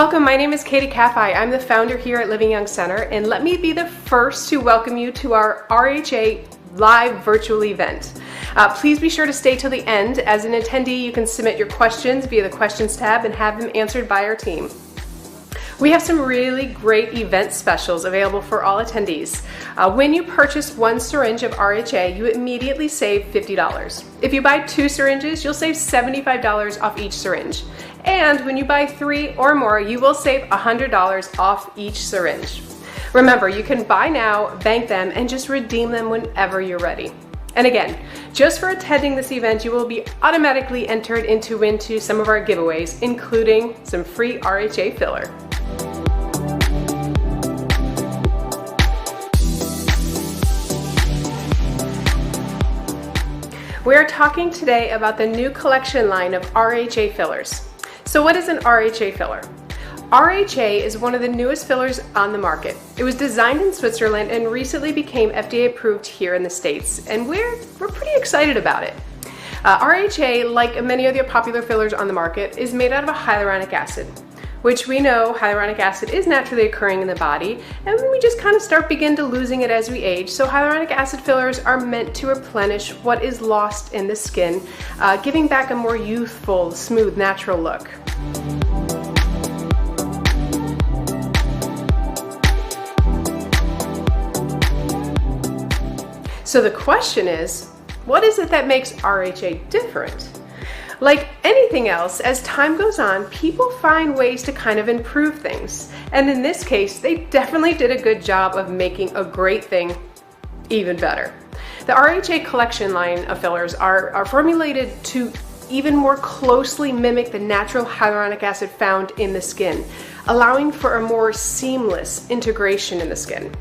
Welcome, my name is Katie Caffey. I'm the founder here at LivingYoung Center, and let me be the first to welcome you to our RHA live virtual event. Please be sure to stay till the end. As an attendee, you can submit your questions via the questions tab and have them answered by our team. We have some really great event specials available for all attendees. When you purchase one syringe of RHA, you immediately save $50. If you buy 2 syringes, you'll save $75 off each syringe. And when you buy 3 or more, you will save $100 off each syringe. Remember, you can buy now, bank them, and just redeem them whenever you're ready. And again, just for attending this event, you will be automatically entered into some of our giveaways, including some free RHA filler. We are talking today about the new collection line of RHA fillers. So what is an RHA filler? RHA is one of the newest fillers on the market. It was designed in Switzerland and recently became FDA approved here in the States, and we're pretty excited about it. RHA, like many other popular fillers on the market, is made out of a hyaluronic acid, which we know hyaluronic acid is naturally occurring in the body, and we just kind of begin to losing it as we age. So hyaluronic acid fillers are meant to replenish what is lost in the skin, giving back a more youthful, smooth, natural look. So the question is, what is it that makes RHA different? Like anything else, as time goes on, people find ways to kind of improve things. And in this case, they definitely did a good job of making a great thing even better. The RHA Collection line of fillers are formulated to even more closely mimic the natural hyaluronic acid found in the skin, allowing for a more seamless integration in the skin.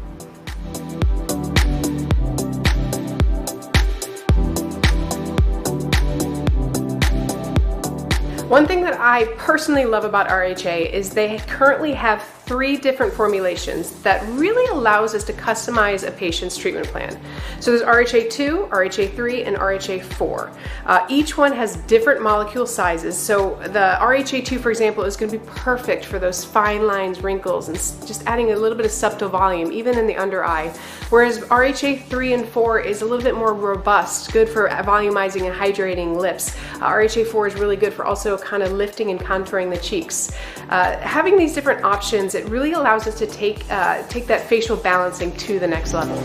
One thing that I personally love about RHA is they currently have 3 different formulations that really allows us to customize a patient's treatment plan. So there's RHA 2, RHA 3, and RHA 4. Each one has different molecule sizes. So the RHA 2, for example, is going to be perfect for those fine lines, wrinkles, and just adding a little bit of subtle volume, even in the under eye. Whereas RHA 3 and 4 is a little bit more robust, good for volumizing and hydrating lips. RHA 4 is really good for also kind of lifting and contouring the cheeks. Having these different options, it really allows us to take that facial balancing to the next level.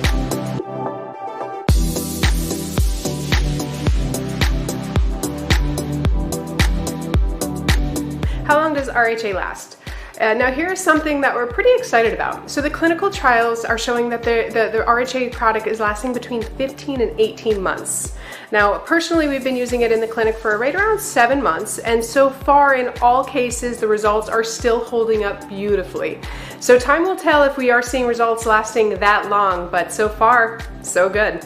How long does RHA last? Now here's something that we're pretty excited about. So the clinical trials are showing that the RHA product is lasting between 15 and 18 months. Now personally, we've been using it in the clinic for right around 7 months, and so far in all cases the results are still holding up beautifully. So time will tell if we are seeing results lasting that long, but so far, so good.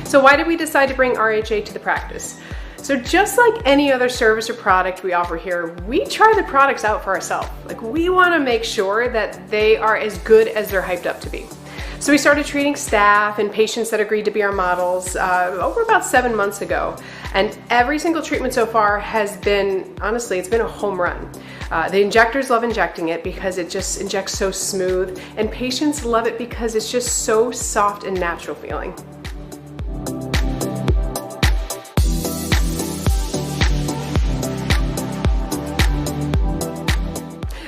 So why did we decide to bring RHA to the practice? So just like any other service or product we offer here, we try the products out for ourselves. Like, we want to make sure that they are as good as they're hyped up to be. So we started treating staff and patients that agreed to be our models over about 7 months ago. And every single treatment so far has been, honestly, it's been a home run. The injectors love injecting it because it just injects so smooth, and patients love it because it's just so soft and natural feeling.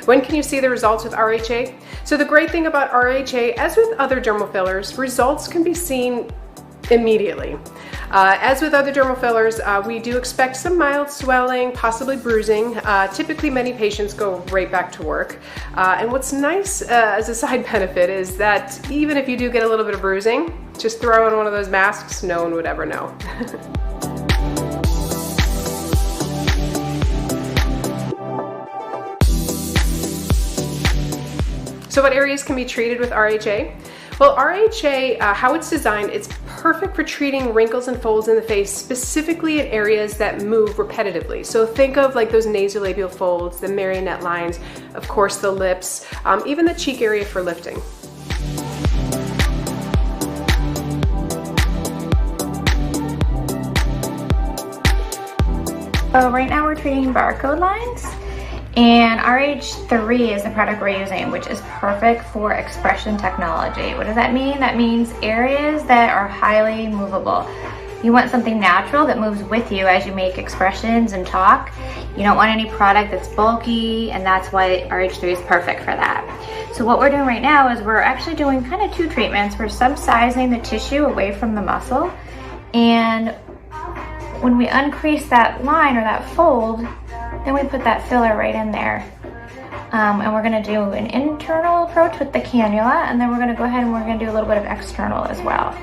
When can you see the results with RHA? So the great thing about RHA, as with other dermal fillers, results can be seen immediately. As with other dermal fillers, we do expect some mild swelling, possibly bruising. Typically, many patients go right back to work. And what's nice as a side benefit is that even if you do get a little bit of bruising, just throw on one of those masks, no one would ever know. So what areas can be treated with RHA? Well, RHA, how it's designed, it's perfect for treating wrinkles and folds in the face, specifically in areas that move repetitively. So think of like those nasolabial folds, the marionette lines, of course the lips, even the cheek area for lifting. So right now we're treating barcode lines, and RH3 is the product we're using, which is perfect for expression technology. What does that mean? That means areas that are highly movable. You want something natural that moves with you as you make expressions and talk. You don't want any product that's bulky, and that's why RH3 is perfect for that. So what we're doing right now is we're actually doing kind of two treatments. We're subsizing the tissue away from the muscle, and when we uncrease that line or that fold, then we put that filler right in there. And we're gonna do an internal approach with the cannula, and then we're gonna go ahead and we're gonna do a little bit of external as well.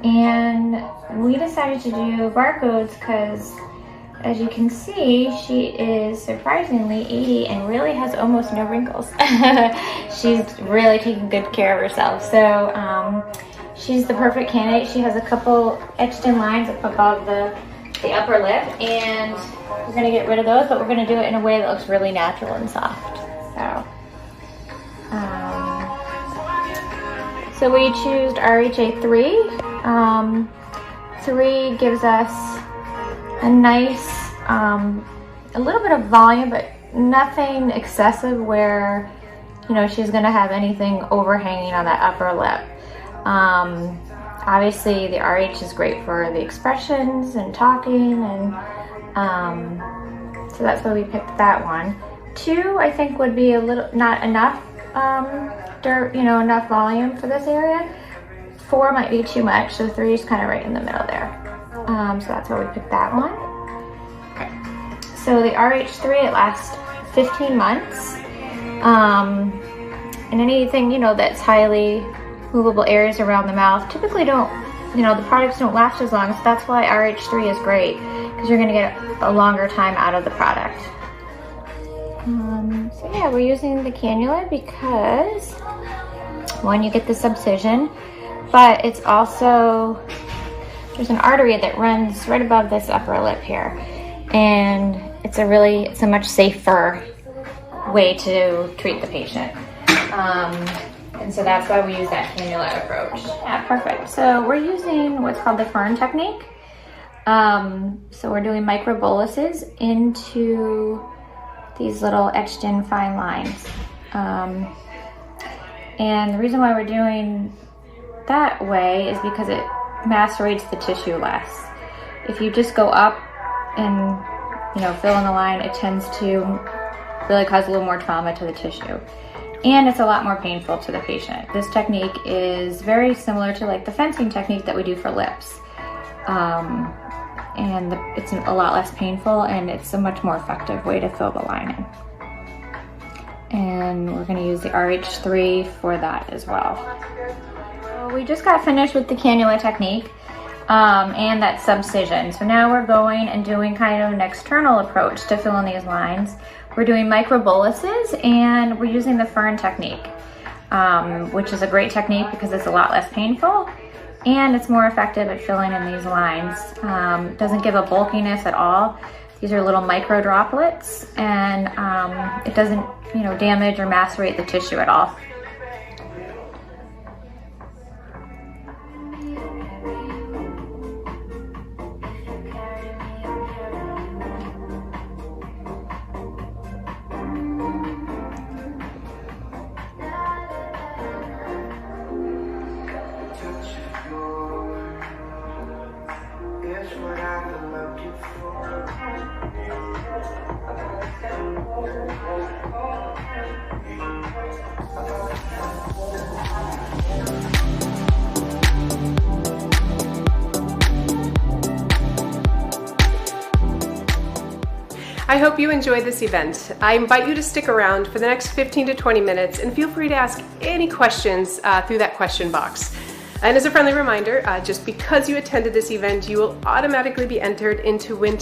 And we decided to do barcodes because, as you can see, she is surprisingly 80 and really has almost no wrinkles. She's really taking good care of herself. So she's the perfect candidate. She has a couple etched in lines up above the upper lip, and we're gonna get rid of those, but we're gonna do it in a way that looks really natural and soft. So we choose RHA 3. 3 gives us a nice, a little bit of volume, but nothing excessive where, you know, she's gonna have anything overhanging on that upper lip. Obviously the RH is great for the expressions and talking, and so that's why we picked that one. 2, I think, would be a little, not enough, enough volume for this area. 4 might be too much, so 3 is kind of right in the middle there. So that's why we picked that one. Okay. So the RH3, it lasts 15 months. And anything, you know, that's highly movable areas around the mouth typically don't, you know, the products don't last as long. So that's why RH3 is great, because you're gonna get a longer time out of the product. So yeah, we're using the cannula because, one, you get the subcision, but it's also, there's an artery that runs right above this upper lip here, and it's a much safer way to treat the patient. And so that's why we use that cannula approach. Yeah, perfect. So we're using what's called the Fern technique. So we're doing microboluses into these little etched in fine lines. And the reason why we're doing that way is because it macerates the tissue less. If you just go up and, you know, fill in the line, it tends to really cause a little more trauma to the tissue. And it's a lot more painful to the patient. This technique is very similar to like the fencing technique that we do for lips. And it's a lot less painful, and it's a much more effective way to fill the line in. And we're gonna use the RH3 for that as well. So we just got finished with the cannula technique and that subcision. So now we're going and doing kind of an external approach to fill in these lines. We're doing microboluses, and we're using the Fern technique, which is a great technique because it's a lot less painful and it's more effective at filling in these lines. It doesn't give a bulkiness at all. These are little micro droplets, and it doesn't, you know, damage or macerate the tissue at all. I hope you enjoyed this event. I invite you to stick around for the next 15 to 20 minutes, and feel free to ask any questions through that question box. And as a friendly reminder, just because you attended this event, you will automatically be entered into win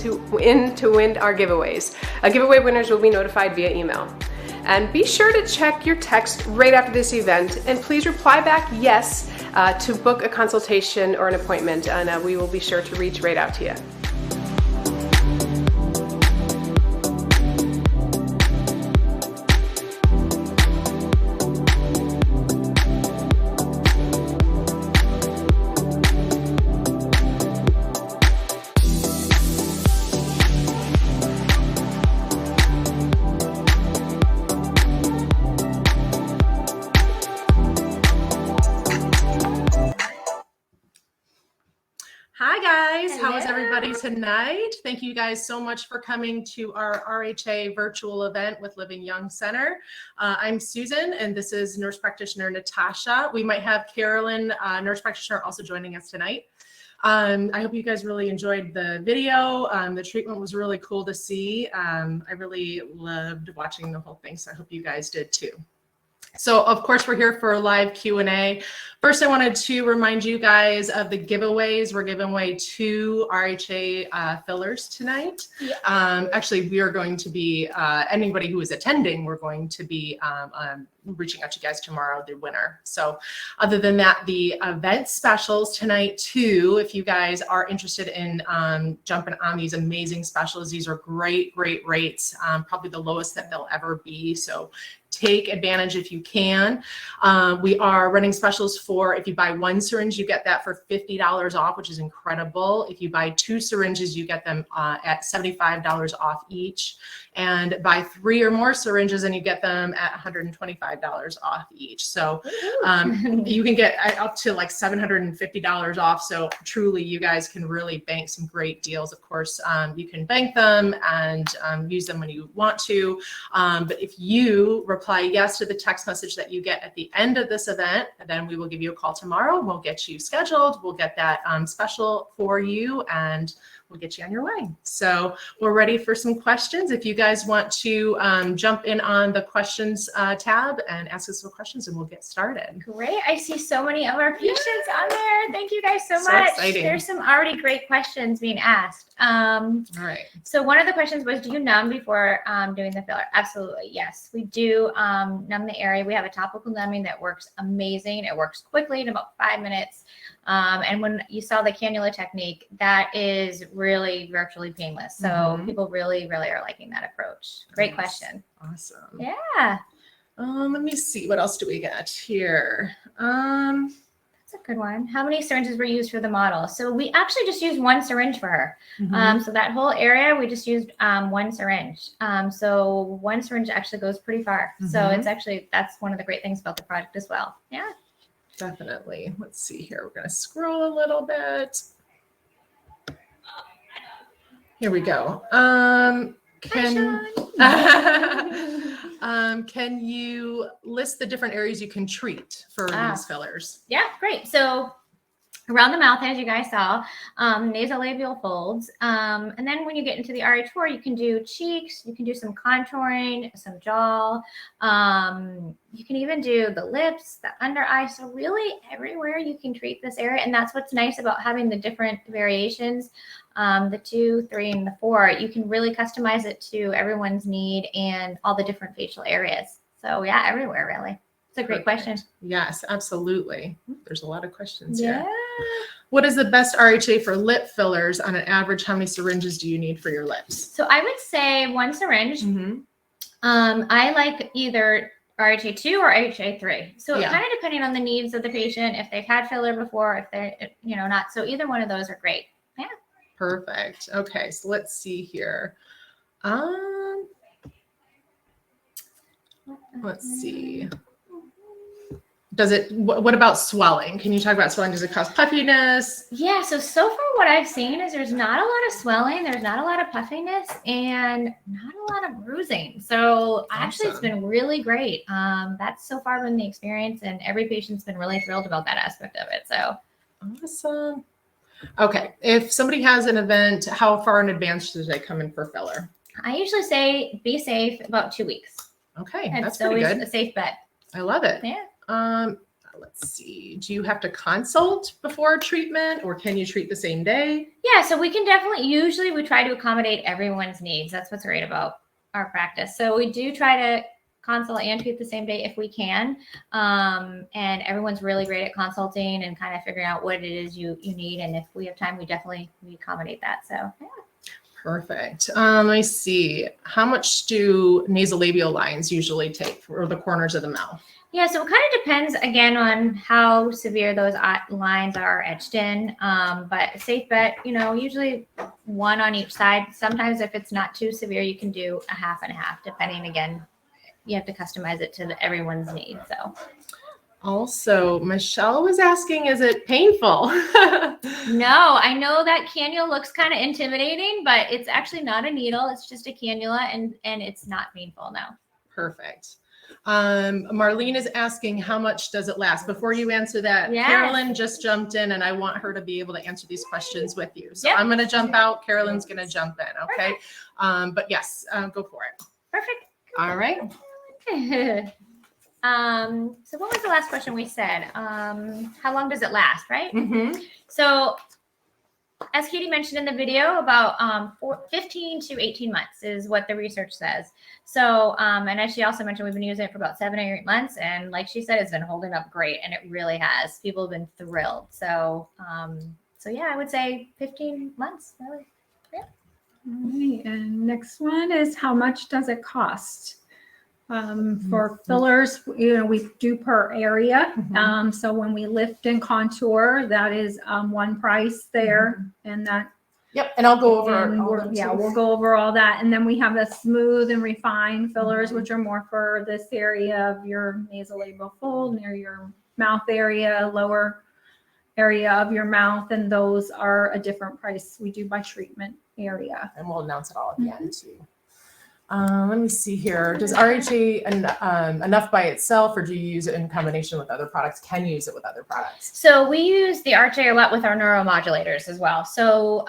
our giveaways. Giveaway winners will be notified via email. And be sure to check your text right after this event, and please reply back yes to book a consultation or an appointment, and we will be sure to reach right out to you. guys. Hello. How is everybody tonight? Thank you guys so much for coming to our RHA Virtual Event with LivingYoung Center. I'm Susan, and this is Nurse Practitioner Natasha. We might have Carolyn, Nurse Practitioner, also joining us tonight. I hope you guys really enjoyed the video. The treatment was really cool to see. I really loved watching the whole thing, so I hope you guys did too. So of course we're here for a live Q&A. First, I wanted to remind you guys of the giveaways. We're giving away 2 RHA fillers tonight. Actually, we are going to be, anybody who is attending, we're going to be reaching out to you guys tomorrow, the winner. So other than that, the event specials tonight too, if you guys are interested in jumping on these amazing specials, these are great rates, probably the lowest that they'll ever be. So take advantage if you can. We are running specials for, if you buy 1 syringe, you get that for $50 off, which is incredible. If you buy 2 syringes, you get them at $75 off each. And buy 3 or more syringes and you get them at $125 off each. So you can get up to like $750 off. So truly you guys can really bank some great deals. Of course, you can bank them and use them when you want to. But if you reply yes to the text message that you get at the end of this event, then we will give you a call tomorrow. We'll get you scheduled. We'll get that special for you and we'll get you on your way. So we're ready for some questions. If you guys want to jump in on the questions tab and ask us some questions and we'll get started. Great. I see so many of our patients on there. Thank you guys so much. Exciting. There's some already great questions being asked. All right. So one of the questions was, do you numb before doing the filler? Absolutely. Yes, we do numb the area. We have a topical numbing that works amazing. It works quickly in about 5 minutes. And when you saw the cannula technique, that is really virtually painless. So people really are liking that approach. Great question. Awesome. Yeah. Let me see. What else do we got here? That's a good one. How many syringes were used for the model? So we actually just used 1 syringe for her. So that whole area, we just used 1 syringe. So 1 syringe actually goes pretty far. So it's actually, that's one of the great things about the product as well. Yeah. Definitely. Let's see here. We're going to scroll a little bit. Here we go. Can you list the different areas you can treat for these fillers? Yeah, great. So around the mouth, as you guys saw, nasolabial folds. And then when you get into the RH4, you can do cheeks, you can do some contouring, some jaw. You can even do the lips, the under eye. So really everywhere you can treat this area. And that's what's nice about having the different variations, the 2, 3, and the 4. You can really customize it to everyone's need and all the different facial areas. So yeah, everywhere really. It's a great question. Yes, absolutely. There's a lot of questions Yeah. here. What is the best RHA for lip fillers? On an average, how many syringes do you need for your lips? So I would say 1 syringe. I like either RHA 2 or RHA 3. So kind of depending on the needs of the patient, if they've had filler before, if they're, not. So either one of those are great. Yeah. Perfect. Okay, so let's see here. Let's see. What about swelling? Can you talk about swelling? Does it cause puffiness? Yeah, so far what I've seen is there's not a lot of swelling, there's not a lot of puffiness, and not a lot of bruising. So actually it's been really great. That's so far been the experience, and every patient's been really thrilled about that aspect of it. So awesome. Okay, if somebody has an event, how far in advance should they come in for filler? I usually say be safe about 2 weeks. Okay, And that's it's pretty always good. a safe bet. I love it. Yeah. Let's see. Do you have to consult before treatment, or can you treat the same day? Yeah, so we can definitely, usually we try to accommodate everyone's needs. That's what's great about our practice. So we do try to consult and treat the same day if we can. And everyone's really great at consulting and kind of figuring out what it is you need. And if we have time, we accommodate that. So yeah. Perfect. Let me see. How much do nasolabial lines usually take for the corners of the mouth? Yeah, so it kind of depends, again, on how severe those lines are etched in. But a safe bet, usually 1 on each side. Sometimes if it's not too severe, you can do a half and a half, depending, again, you have to customize it to everyone's needs. So Also, Michelle was asking, is it painful? No, I know that cannula looks kind of intimidating, but it's actually not a needle. It's just a cannula, and it's not painful, no. Perfect. Marlene is asking, how much does it last? Before you answer that, Yes. Carolyn just jumped in, and I want her to be able to answer these questions with you. So Yep. I'm going to jump out. Carolyn's going to jump in. Okay. But yes, go for it. Perfect. All right. So what was the last question we said? How long does it last, right? Mm-hmm. So as Katie mentioned in the video, about 15 to 18 months is what the research says. So, and as she also mentioned, we've been using it for about 7 or 8 months. And like she said, it's been holding up great, and it really has. People have been thrilled. So, so yeah, I would say 15 months, really. Yeah. All right, and next one is how much does it cost? For fillers, we do per area. So when we lift and contour, that is one price there, and that. Yep, and I'll go over. We'll go over all that, and then we have a smooth and refined fillers, which are more for this area of your nasolabial fold, near your mouth area, lower area of your mouth, and those are a different price. We do by treatment area. And we'll announce it all at the end too. Let me see here. Does RHA enough by itself, or do you use it in combination with other products? Can you use it with other products? So we use the RHA a lot with our neuromodulators as well. So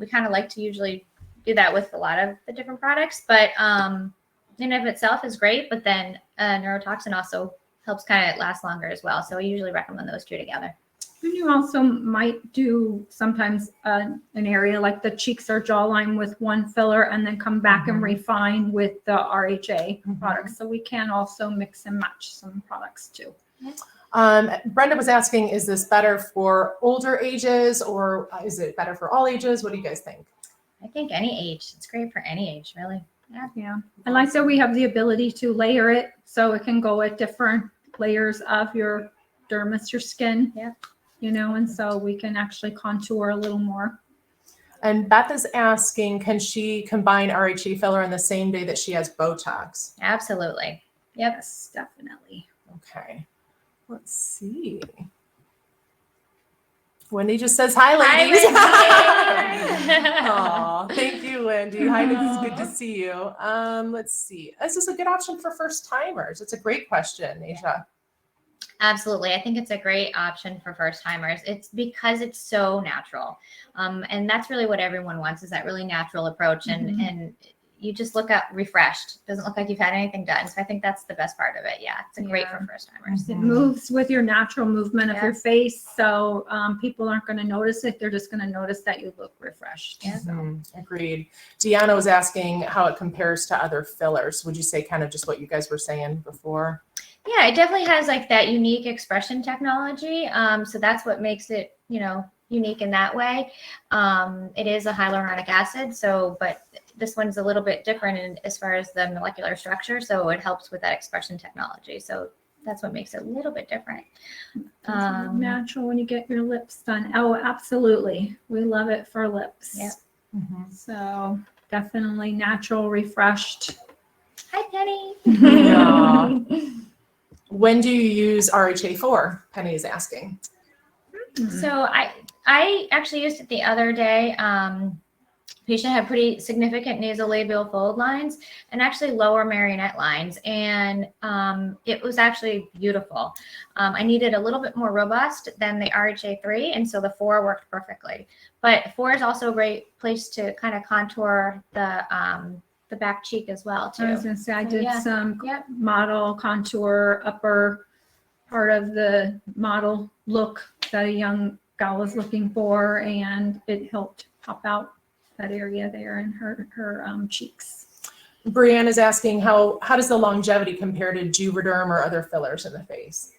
we kind of like to usually do that with a lot of the different products, but in and of itself is great, but then neurotoxin also helps kind of last longer as well. So we usually recommend those two together. And you also might do sometimes an area like the cheeks or jawline with one filler, and then come back and refine with the RHA products. So we can also mix and match some products too. Brenda was asking, is this better for older ages, or is it better for all ages? What do you guys think? I think any age. It's great for any age, really. Yeah. And like I said, we have the ability to layer it, so it can go at different layers of your dermis, your skin. Yeah. And so we can actually contour a little more. And Beth is asking, can she combine RHA filler on the same day that she has Botox? Absolutely. Yep. Yes, definitely. Okay. Let's see. Wendy just says, hi, ladies. Aw, thank you, Wendy. Hi, it's good to see you. Let's see. Is this a good option for first timers? It's a great question, Asia. Absolutely. I think it's a great option for first timers. It's because it's so natural. And that's really what everyone wants, is that really natural approach. And you just look up refreshed. Doesn't look like you've had anything done. So I think that's the best part of it. Yeah. It's great for first timers. It moves with your natural movement of your face. So people aren't going to notice it. They're just going to notice that you look refreshed. Yeah. Agreed. Deanna was asking how it compares to other fillers. Would you say kind of just what you guys were saying before? Yeah, it definitely has like that unique expression technology. So that's what makes it, unique in that way. It is a hyaluronic acid. So, but this one's a little bit different as far as the molecular structure. So it helps with that expression technology. So that's what makes it a little bit different. Natural when you get your lips done. Oh, absolutely. We love it for lips. Yep. So definitely natural, refreshed. Hi, Penny. When do you use RHA for? Penny is asking. So I actually used it the other day. Patient had pretty significant nasolabial fold lines and actually lower marionette lines. And it was actually beautiful. I needed a little bit more robust than the RHA 3. And so the 4 worked perfectly. But 4 is also a great place to kind of contour the back cheek as well too. I was going to say, I did some model contour upper part of the model look that a young gal was looking for, and it helped pop out that area there in her cheeks. Brianne is asking, how does the longevity compare to Juvederm or other fillers in the face?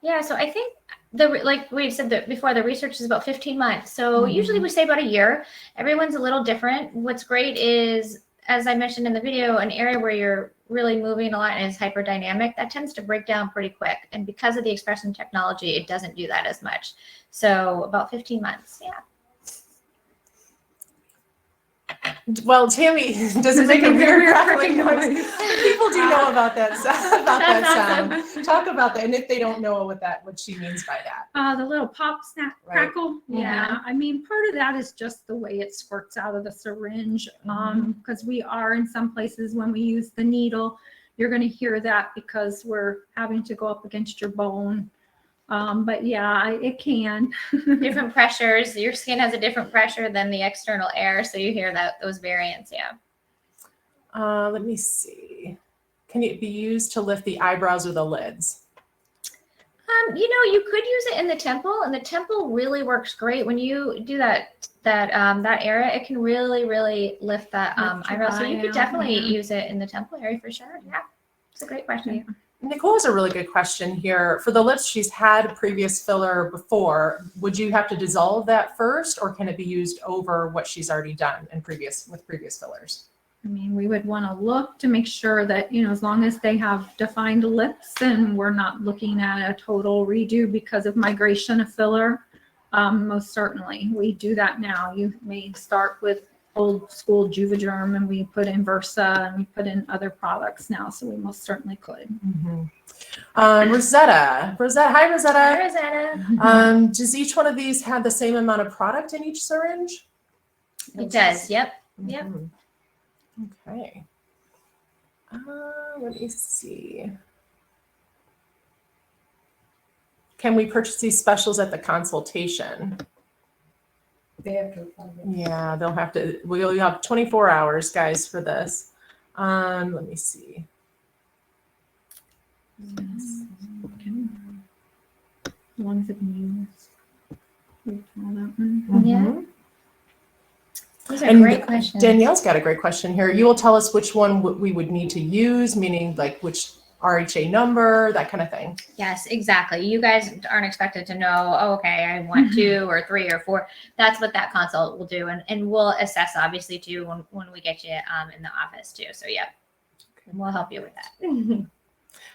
Yeah, so I think like we've said before, the research is about 15 months. So usually we say about a year. Everyone's a little different. What's great is, as I mentioned in the video, an area where you're really moving a lot and is hyperdynamic, that tends to break down pretty quick. And because of the expression technology, it doesn't do that as much. So about 15 months, yeah. Well, Tammy doesn't make a weird crackling noise. People do know about that sound. Talk about that, and if they don't know what she means by that. The little pop, snap, Right. crackle. Yeah, I mean, part of that is just the way it squirts out of the syringe. Because we are in some places when we use the needle, you're going to hear that because we're having to go up against your bone. But yeah, it can. Different pressures. Your skin has a different pressure than the external air, so you hear those variants. Yeah. Let me see. Can it be used to lift the eyebrows or the lids? You could use it in the temple, and the temple really works great when you do that area. It can really lift that eyebrow. So you could definitely use it in the temple area for sure. Yeah, it's a great question. Yeah. Nicole has a really good question here. For the lips, she's had previous filler before. Would you have to dissolve that first, or can it be used over what she's already done with previous fillers? I mean, we would want to look to make sure that, as long as they have defined lips and we're not looking at a total redo because of migration of filler, most certainly. We do that now. You may start with old school Juvederm, and we put in Versa, and we put in other products now, so we most certainly could. Rosetta. Hi, Rosetta. Hi, Rosetta. Does each one of these have the same amount of product in each syringe? It does. Yep. Okay. Let me see. Can we purchase these specials at the consultation? They have to apply it. Yeah, they'll have to. We'll have 24 hours, guys, for this. Let me see. The ones that we use. We call that one. Yeah. These are And great questions. Danielle's got a great question here. You will tell us which one we would need to use, meaning like which RHA number, that kind of thing. Yes, exactly. You guys aren't expected to know, oh, okay, I want 2 or 3 or 4. That's what that consult will do. And we'll assess, obviously, too, when we get you in the office, too. So, yeah, we'll help you with that.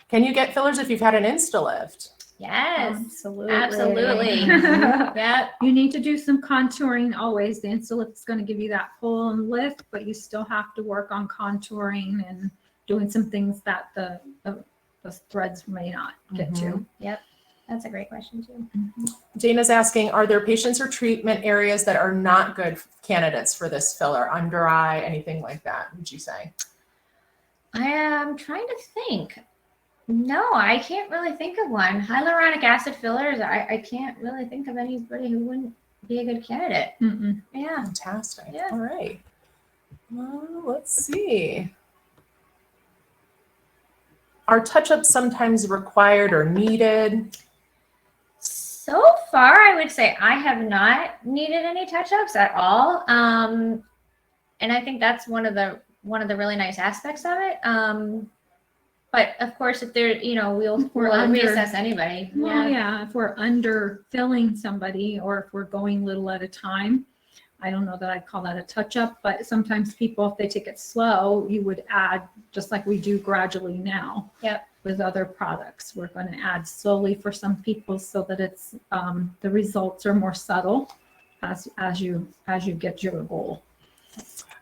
Can you get fillers if you've had an Instalift? Yes, Absolutely. absolutely. Yep. You need to do some contouring always. The Instalift is going to give you that pull and lift, but you still have to work on contouring and doing some things that the threads may not get to. Yep. That's a great question too. Dana's asking, are there patients or treatment areas that are not good candidates for this filler? Under eye, anything like that, would you say? I am trying to think. No, I can't really think of one. Hyaluronic acid fillers, I can't really think of anybody who wouldn't be a good candidate. Yeah. Fantastic. Yeah. All right. Well, let's see. Are touch-ups sometimes required or needed? So far, I would say I have not needed any touch-ups at all. And I think that's one of the really nice aspects of it. But of course, if there, we'll reassess anybody. Well, yeah, if we're under filling somebody or if we're going little at a time, I don't know that I'd call that a touch-up, but sometimes people, if they take it slow, you would add, just like we do gradually now. Yep. With other products, we're going to add slowly for some people so that it's the results are more subtle as you get your goal.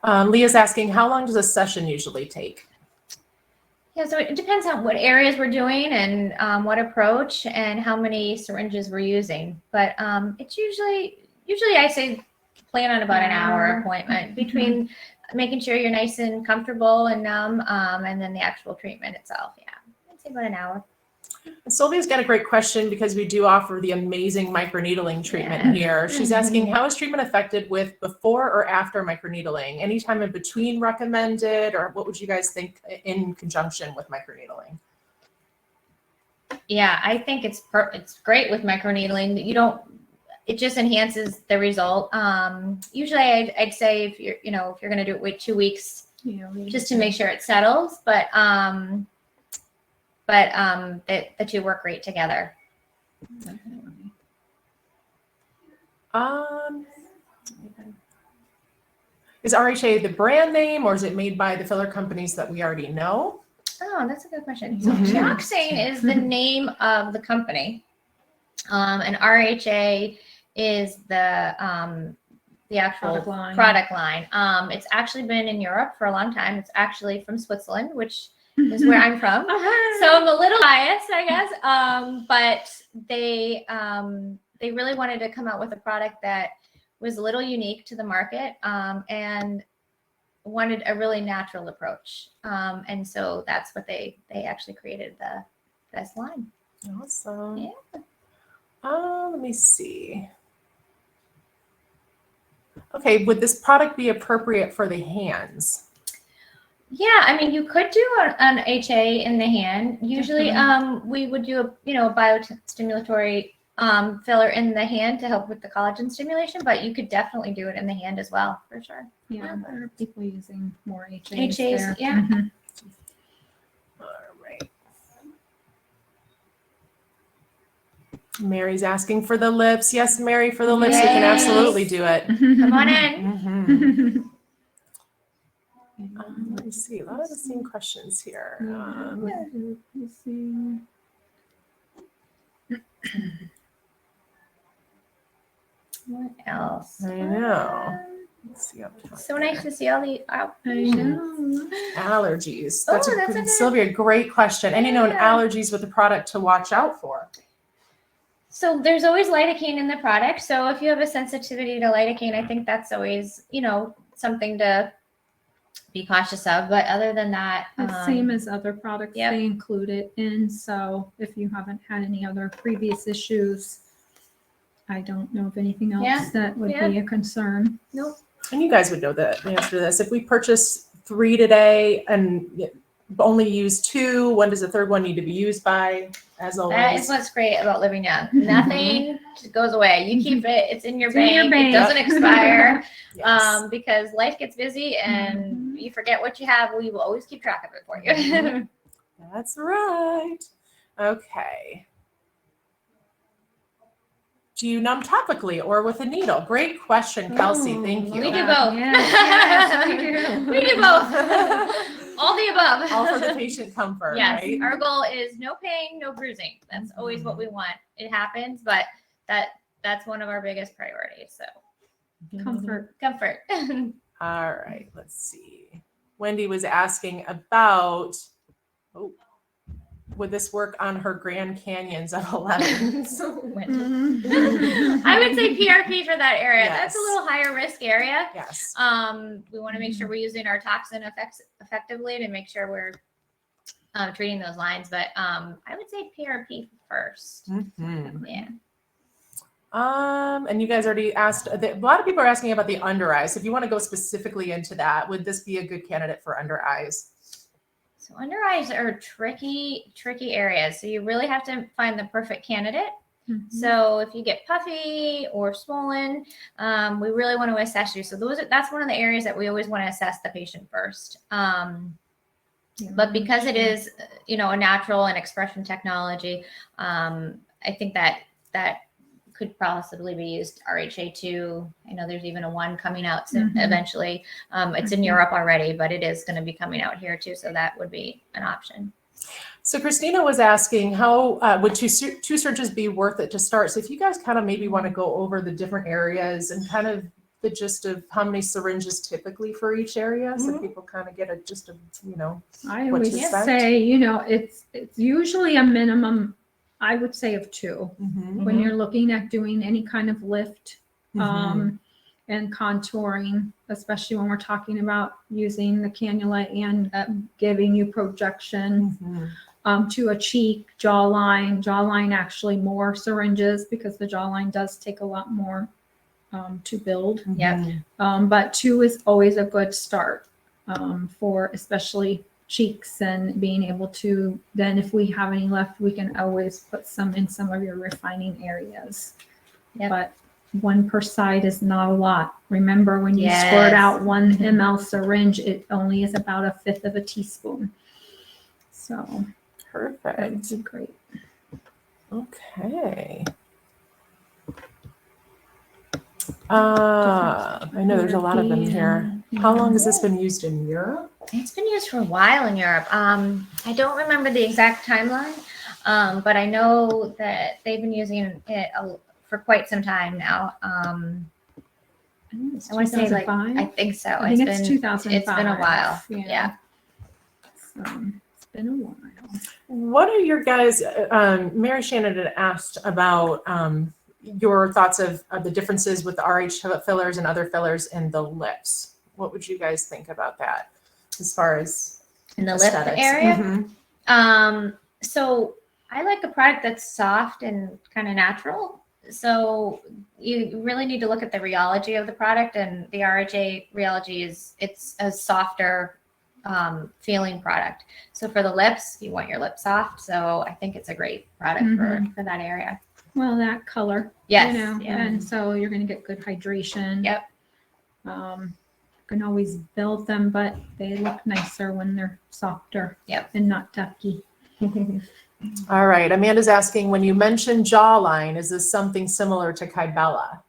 Leah's asking, how long does a session usually take? Yeah, so it depends on what areas we're doing and what approach and how many syringes we're using. But it's usually I say plan on about an hour appointment between making sure you're nice and comfortable and numb, and then the actual treatment itself. Yeah, I'd say about an hour. Sylvia's got a great question because we do offer the amazing microneedling treatment here. She's asking, how is treatment affected with before or after microneedling? Anytime in between recommended, or what would you guys think in conjunction with microneedling? Yeah, I think it's great with microneedling. It just enhances the result. Usually I'd say if you're going to do it, wait 2 weeks just to make sure it settles. But the two work great together. Is RHA the brand name, or is it made by the filler companies that we already know? Oh, that's a good question. So Teoxane is the name of the company, and RHA is the the actual product line. It's actually been in Europe for a long time. It's actually from Switzerland, which is where I'm from. So I'm a little biased, I guess. But they really wanted to come out with a product that was a little unique to the market, and wanted a really natural approach. And so that's what they actually created this line. Awesome. Yeah. Let me see. Okay, would this product be appropriate for the hands? Yeah, I mean, you could do an HA in the hand. Usually, we would do a biostimulatory filler in the hand to help with the collagen stimulation, but you could definitely do it in the hand as well, for sure. Yeah, there are people using more HAs. HAs, there. yeah. All right. Mary's asking for the lips. Yes, Mary, for the lips, we can Yes. absolutely do it. Come on in. Mhm. Let me see, a lot of the same questions here. Let's see. What else? I know. Let's see up top So there. nice to see all the I know. Allergies. Oh, That's that's a good- Sylvia, great question. Any known Yeah. allergies with the product to watch out for? So there's always lidocaine in the product. So if you have a sensitivity to lidocaine, I think that's always, something to be cautious of. But other than that, The same as other products, Yep. they include it in. So if you haven't had any other previous issues, I don't know of anything else Yeah. that would Yeah. be a concern. nope. And you guys would know the answer to this. If we purchase 3 today and only use 2, when does the third one need to be used by? As always. That is what's great about living young. Nothing goes away. You keep it. It's in your It's in bank. your bank. It doesn't expire. Yes. Because life gets busy and you forget what you have. We will always keep track of it for you. Mhm. That's right. Okay. Do you numb topically or with a needle? Great question, Kelsey. Thank you. We do both. Yes, we do. We do both. All the above. All for the patient comfort, Yes, right? our goal is no pain, no bruising. That's always what we want. It happens, but that's one of our biggest priorities. So Comfort. comfort. All right, let's see. Wendy was asking about, would this work on her Grand Canyons of 11? I would say PRP for that area. That's a Yes. little higher risk area. Yes. We want to make sure we're using our toxin effectively to make sure we're treating those lines. But I would say PRP first. Mhm. Yeah. And you guys already asked, a lot of people are asking about the under eyes. If you want to go specifically into that, would this be a good candidate for under eyes? So under eyes are tricky areas. So you really have to find the perfect candidate. So if you get puffy or swollen, we really want to assess you. So that's one of the areas that we always want to assess the patient first. But because it is, a natural and expression technology, I think that could possibly be used RHA2. I know there's even a 1 coming out soon, eventually. It's in Europe already, but it is going to be coming out here too. So that would be an option. So Christina was asking, how would two surgeons be worth it to start? So if you guys kind of maybe want to go over the different areas and kind of the gist of how many syringes typically for each area, so people kind of get a gist of, I what to always expect? say, it's usually a minimum, I would say, of 2 when you're looking at doing any kind of lift and contouring, especially when we're talking about using the cannula and giving you projection to a cheek, jawline actually more syringes, because the jawline does take a lot more to build. But 2 is always a good start for especially cheeks, and being able to, then if we have any left, we can always put some in some of your refining areas. But 1 per side is not a lot. Remember, when you squirt out 1 ml syringe, it only is about 1/5 of a teaspoon. So that would Perfect. be great. Okay. I know there's a lot of them here. How long has this been used in Europe? It's been used for a while in Europe. I don't remember the exact timeline, but I know that they've been using it for quite some time now. I think it's I want to say like 2005. I think so. I think it's 2005. It's been a while. Yeah. So it's been a while. What are your guys, Mary Shannon had asked about your thoughts of the differences with the RH fillers and other fillers in the lips. What would you guys think about that as far as In the aesthetics? lip area. Mhm. So I like a product that's soft and kind of natural. So you really need to look at the rheology of the product, and the RHA rheology it's a softer feeling product. So for the lips, you want your lips soft. So I think it's a great product for that area. Well, that color. Yes. You know, Yeah. and so you're going to get good hydration. Yep. You can always build them, but they look nicer when they're softer. Yep. And not ducky. All right. Amanda's asking, when you mention jawline, is this something similar to Kybella?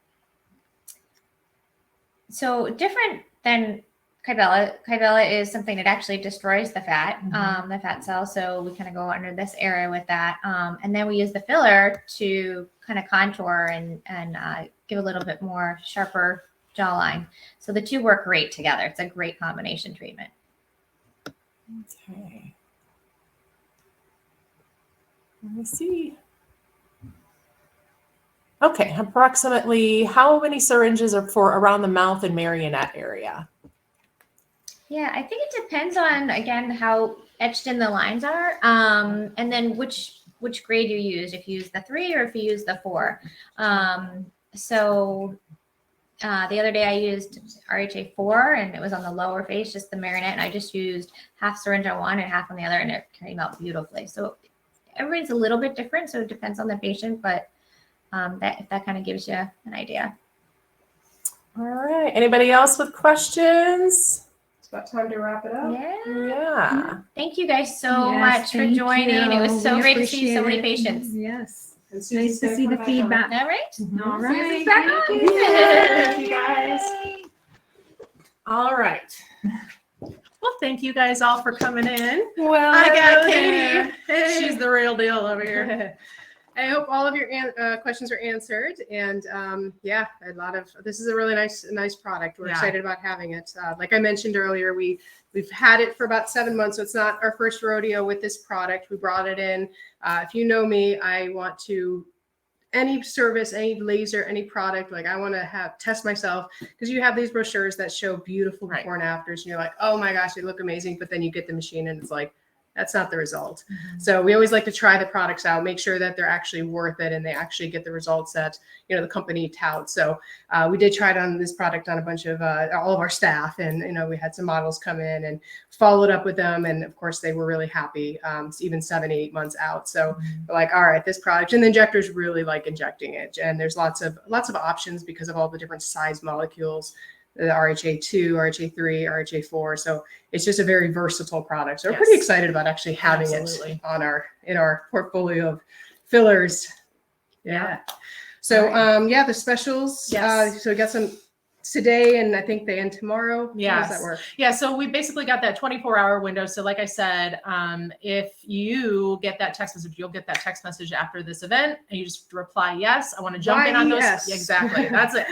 So different than Kybella. Kybella is something that actually destroys the fat cell. So we kind of go under this area with that. And then we use the filler to kind of contour and give a little bit more sharper jawline. So the two work great together. It's a great combination treatment. Okay. Let me see. Okay, approximately how many syringes are for around the mouth and marionette area? Yeah, I think it depends on, again, how etched in the lines are, and then which grade you use, if you use the 3 or if you use the 4. So the other day I used RHA 4, and it was on the lower face, just the marionette, and I just used half syringe on one and half on the other, and it came out beautifully. So everybody's a little bit different, so it depends on the patient, but if that kind of gives you an idea. All right. Anybody else with questions? It's about time to wrap it up. Yeah. Thank you guys so Yes, much for thank joining. It was you. so We great to see so many appreciate it. patients. Yes. And Nice Susie's to gonna see come the back on. feedback. All right. All right. Susie's back on. Thank you. Thank you, guys. All right. Well, thank you guys all for coming in. Well, I got hello Katie. She's the real deal over here. there. I hope all of your questions are answered, and yeah, this is a really nice product. We're excited about having it. Like I mentioned earlier, we've had it for about 7 months, so it's not our first rodeo with this product. We brought it in. If you know me, I want to any service, any laser, any product, like I want to test myself, because you have these brochures that show beautiful before and afters, and you're like, oh my gosh, they look amazing, but then you get the machine and it's like, that's not the result. So we always like to try the products out, make sure that they're actually worth it and they actually get the results that, you know, the company touts. So we did try it on this product on a bunch of all of our staff, and you know, we had some models come in and followed up with them, and of course they were really happy, even 7-8 months out. So we're like, all right, this product, and the injectors really like injecting it, and there's lots of options because of all the different size molecules. The RHA 2, RHA 3, RHA 4. So it's just a very versatile product. So we're pretty excited about actually having it on in our portfolio of fillers. Yeah. So yeah, the specials. So we got some today, and I think they end tomorrow. Yes. How does that work? Yeah, so we basically got that 24-hour window. So like I said, if you get that text message, you'll get that text message after this event, and you just reply, yes, I want to jump in on those. YES. Exactly, that's it.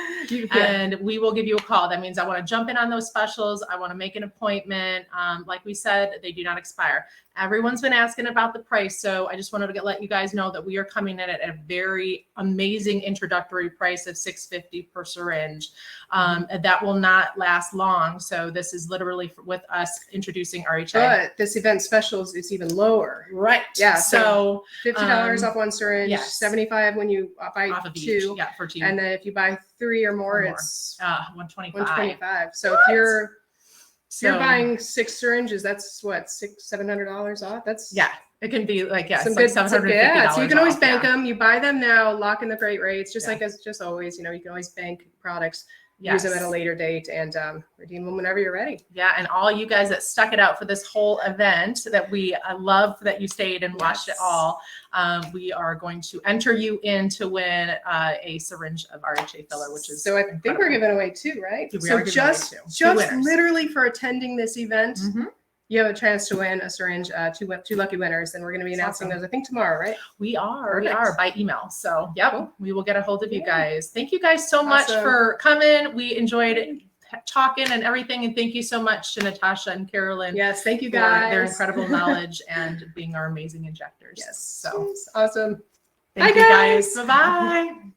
And we will give you a call. That means I want to jump in on those specials. I want to make an appointment. Like we said, they do not expire. Everyone's been asking about the price, so I just wanted to let you guys know that we are coming in at a very amazing introductory price of $650 per syringe. That will not last long. So this is literally with us introducing RHA. But this event specials, it's even lower. Right. Yeah. So $50 off one syringe, yes. $75 when you buy off of 2. each. Yeah, for 2. And then if you buy 3 or more, Or more. it's $125. $125. So if you're buying 6 syringes, that's what, $700 off. That's it can be like some it's good, like $750. yeah. So you can always off, bank them. You buy them now, lock in the great rates, just Yeah. like as just always. You know, you can always bank products, Yes. use them at a later date, and redeem them whenever you're ready. Yeah, and all you guys that stuck it out for this whole event, that we love that you stayed and watched it all. We are going to enter you in to win a syringe of RHA filler, which is So I think we're giving away 2, right? We so are giving away 2. just winners. literally for attending this event, you have a chance to win a syringe, two lucky winners, and we're going to be announcing Awesome. those, I think, tomorrow, right? We are Perfect. by email. So yep, Cool. we will get a hold of you Yeah. guys. Thank you guys so much Awesome. for coming. We enjoyed talking and everything. And thank you so much to Natasha and Carolyn Yes, thank you for guys. their incredible knowledge and being our amazing injectors. Yes. So Awesome. thank Bye, you guys. guys. Bye-bye.